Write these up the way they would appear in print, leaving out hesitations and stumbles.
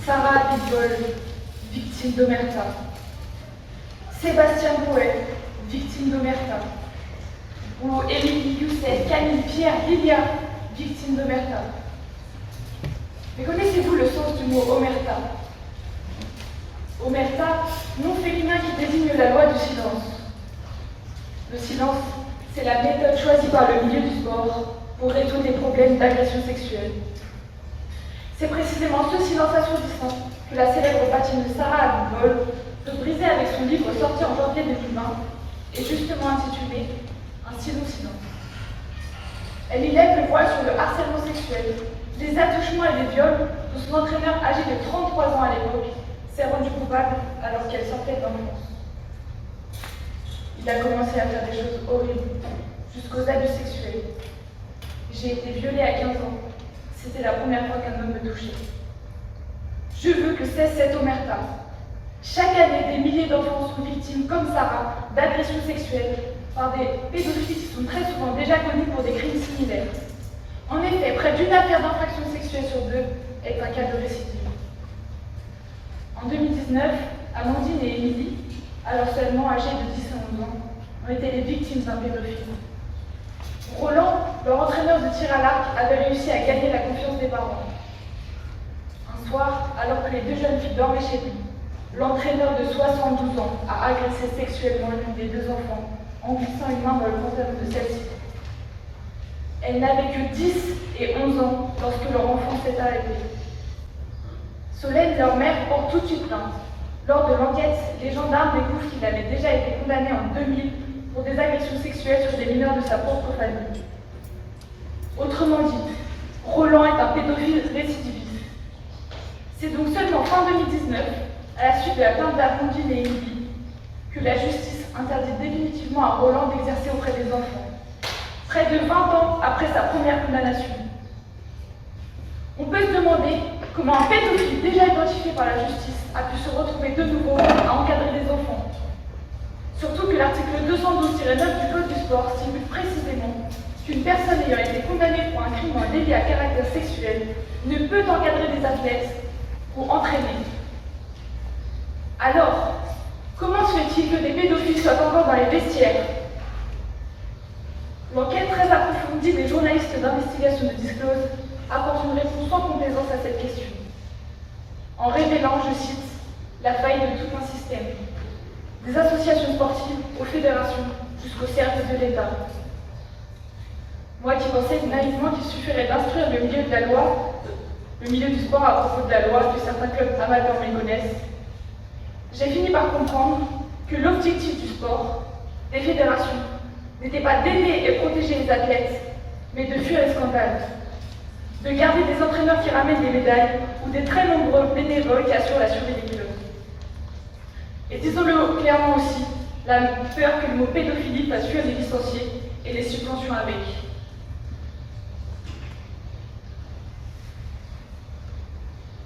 Sarah Abitbol, victime d'Omerta. Sébastien Poët, victime d'Omerta. Ou Émilie, Youssef, Camille, Pierre, Lilia, victime d'Omerta. Mais connaissez-vous le sens du mot Omerta? Omerta, nom féminin qui désigne la loi du silence. Le silence, c'est la méthode choisie par le milieu du sport pour résoudre des problèmes d'agression sexuelle. C'est précisément ce silence assourdissant que la célèbre patineuse Sarah Abitbol veut briser avec son livre sorti en janvier 2020 et justement intitulé « Un stylo silence ». Elle y lève le voile sur le harcèlement sexuel, les attouchements et les viols dont son entraîneur âgé de 33 ans à l'époque s'est rendu coupable alors qu'elle sortait d'enfance. Il a commencé à faire des choses horribles, jusqu'aux abus sexuels. J'ai été violée à 15 ans. C'était la première fois qu'un homme me touchait. Je veux que cesse cette omerta. Chaque année, des milliers d'enfants sont victimes, comme Sarah, d'agressions sexuelles par des pédophiles qui sont très souvent déjà connus pour des crimes similaires. En effet, près d'une affaire d'infraction sexuelle sur deux est un cas de récidive. En 2019, Amandine et Émilie, alors seulement âgées de 10 et 11 ans, ont été les victimes d'un pédophile. Roland, leur entraîneur de tir à l'arc, avait réussi à gagner la confiance des parents. Un soir, alors que les deux jeunes filles dormaient chez lui, l'entraîneur de 72 ans a agressé sexuellement l'une des deux enfants en glissant une main dans le pantalon de celle-ci. Elles n'avaient que 10 et 11 ans lorsque leur enfant s'est arrêté. Solène, leur mère, porte tout de suite plainte. Lors de l'enquête, les gendarmes découvrent qu'il avait déjà été condamné en 2000 pour des agressions sexuelles sur des mineurs de sa propre famille. Autrement dit, Roland est un pédophile récidiviste. C'est donc seulement fin 2019, à la suite de la plainte d'Amandine et Émilie, que la justice interdit définitivement à Roland d'exercer auprès des enfants, près de 20 ans après sa première condamnation. On peut se demander comment un pédophile déjà identifié par la justice a pu se retrouver de nouveau à encadrer des enfants. Surtout que l'article 212-9 du Code du sport stipule précisément qu'une personne ayant été condamnée pour un crime ou un délit à caractère sexuel ne peut encadrer des athlètes ou entraîner. Alors, comment se fait-il que des pédophiles soient encore dans les vestiaires? L'enquête très approfondie des journalistes d'investigation de Disclose apporte une réponse sans complaisance à cette question, en révélant, je cite, la faille de tout un système, des associations sportives aux fédérations jusqu'aux services de l'État. Moi qui pensais naïvement qu'il suffirait d'instruire le milieu de la loi, le milieu du sport à propos de la loi que certains clubs amateurs méconnaissent, j'ai fini par comprendre que l'objectif du sport, des fédérations, n'était pas d'aider et protéger les athlètes, mais de fuir les scandales, de garder des entraîneurs qui ramènent des médailles ou des très nombreux bénévoles qui assurent la survie des clubs. Et disons-le clairement aussi, la peur que le mot pédophilie fasse fuir les licenciés et les subventions avec.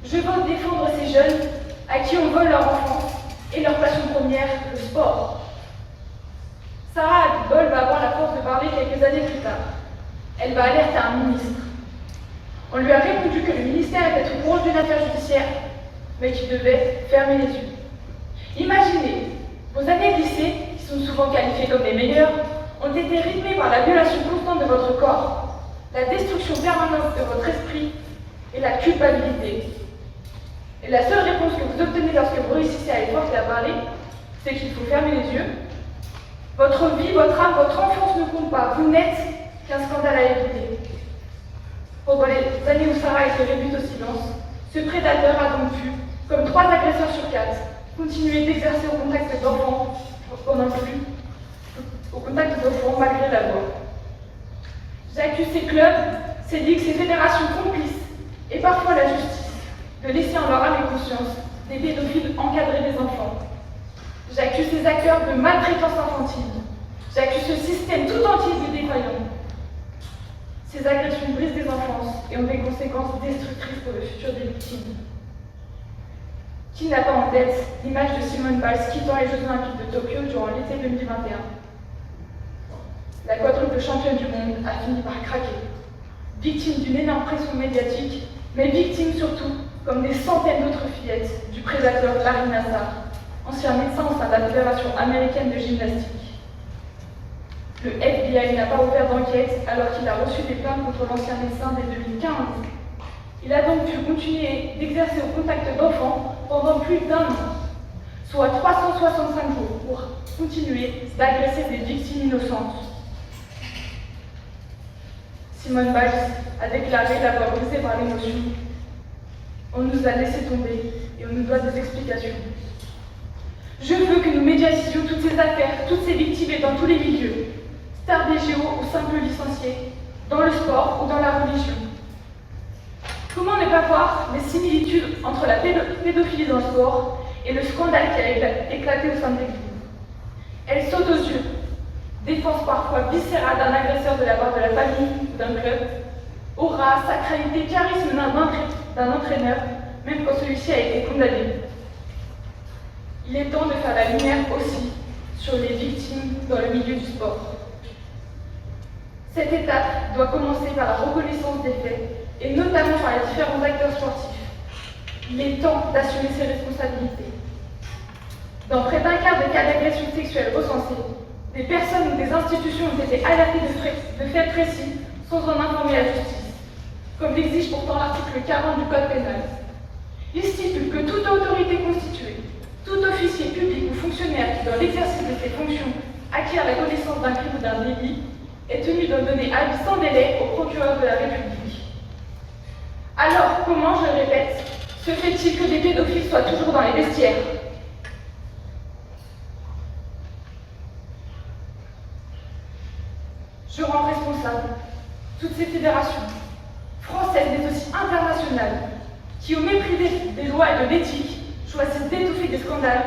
Je veux défendre ces jeunes à qui on vole leur enfance et leur passion première, le sport. Sarah Abitbol va avoir la force de parler quelques années plus tard. Elle va alerter un ministre. On lui a répondu que le ministère était au courant d'une affaire judiciaire, mais qu'il devait fermer les yeux. Imaginez, vos années de lycée, qui sont souvent qualifiées comme les meilleures, ont été rythmées par la violation constante de votre corps, la destruction permanente de votre esprit et la culpabilité. Et la seule réponse que vous obtenez lorsque vous réussissez à les forcer à parler, c'est qu'il faut fermer les yeux. Votre vie, votre âme, votre enfance ne compte pas. Vous n'êtes qu'un scandale à éviter. Pendant les années où Sarah a été réduite au silence, ce prédateur a donc pu, comme 3 agresseurs sur 4, continuer d'exercer au contact d'enfants malgré la loi. J'accuse ces clubs, ces ligues, ces fédérations complices, et parfois la justice, de laisser en leur âme et conscience des pédophiles encadrer des enfants. J'accuse ces acteurs de maltraitance infantile. J'accuse ce système tout entier de défaillant. Ces agressions brisent des enfances et ont des conséquences destructrices pour le futur des victimes. Qui n'a pas en tête l'image de Simone Biles quittant les Jeux Olympiques de Tokyo durant l'été 2021? La quadruple championne du monde a fini par craquer, victime d'une énorme pression médiatique, mais victime surtout, comme des centaines d'autres fillettes du prédateur Larry Nassar, ancien médecin au sein de la Fédération américaine de gymnastique. Le FBI n'a pas ouvert d'enquête alors qu'il a reçu des plaintes contre l'ancien médecin dès 2015. Il a donc pu continuer d'exercer au contact d'enfants pendant plus d'1 an, soit 365 jours, pour continuer d'agresser des victimes innocentes. Simone Biles a déclaré l'avoir brisé par l'émotion. On nous a laissé tomber et on nous doit des explications. Je veux que nous médiatissions toutes ces affaires, toutes ces victimes et dans tous les milieux, stars des JO ou simples licenciés, dans le sport ou dans la religion. Comment ne pas voir les similitudes entre la pédophilie dans le sport et le scandale qui a éclaté au sein de l'Église? Elle saute aux yeux. Défense parfois viscérale d'un agresseur de la part de la famille ou d'un club, aura, sacralité, charisme d'un entraîneur, même quand celui-ci a été condamné. Il est temps de faire la lumière aussi sur les victimes dans le milieu du sport. Cette étape doit commencer par la reconnaissance des faits, et notamment par les différents acteurs sportifs. Il est temps d'assumer ses responsabilités. Dans près d'un quart des cas d'agression sexuelle recensés, des personnes ou des institutions ont été alertées de faits précis sans en informer la justice, comme l'exige pourtant l'article 40 du Code pénal. Il stipule que toute autorité constituée, tout officier public ou fonctionnaire qui, dans l'exercice de ses fonctions, acquiert la connaissance d'un crime ou d'un délit, est tenu d'en donner avis sans délai au procureur de la République. Alors, comment, je le répète, se fait-il que des pédophiles soient toujours dans les vestiaires? Je rends responsable toutes ces fédérations, françaises mais aussi internationales, qui, au mépris des lois et de l'éthique, choisissent d'étouffer des scandales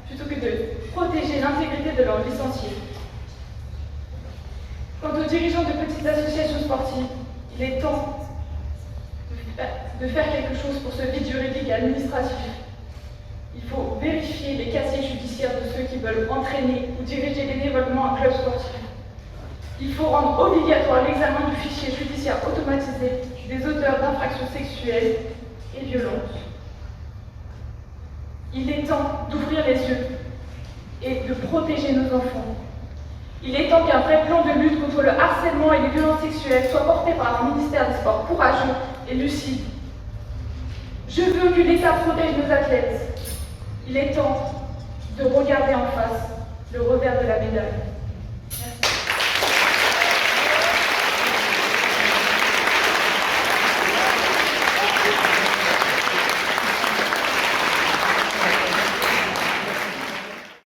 plutôt que de protéger l'intégrité de leurs licenciés. Quant aux dirigeants de petites associations sportives, il est temps de faire quelque chose pour ce vide juridique et administratif. Il faut vérifier les casiers judiciaires de ceux qui veulent entraîner ou diriger bénévolement un club sportif. Il faut rendre obligatoire l'examen du fichier judiciaire automatisé des auteurs d'infractions sexuelles et violentes. Il est temps d'ouvrir les yeux et de protéger nos enfants. Il est temps qu'un vrai plan de lutte contre le harcèlement et les violences sexuelles soit porté par un ministère des Sports courageux et lucide. Je veux que l'État protège nos athlètes. Il est temps de regarder en face le revers de la médaille.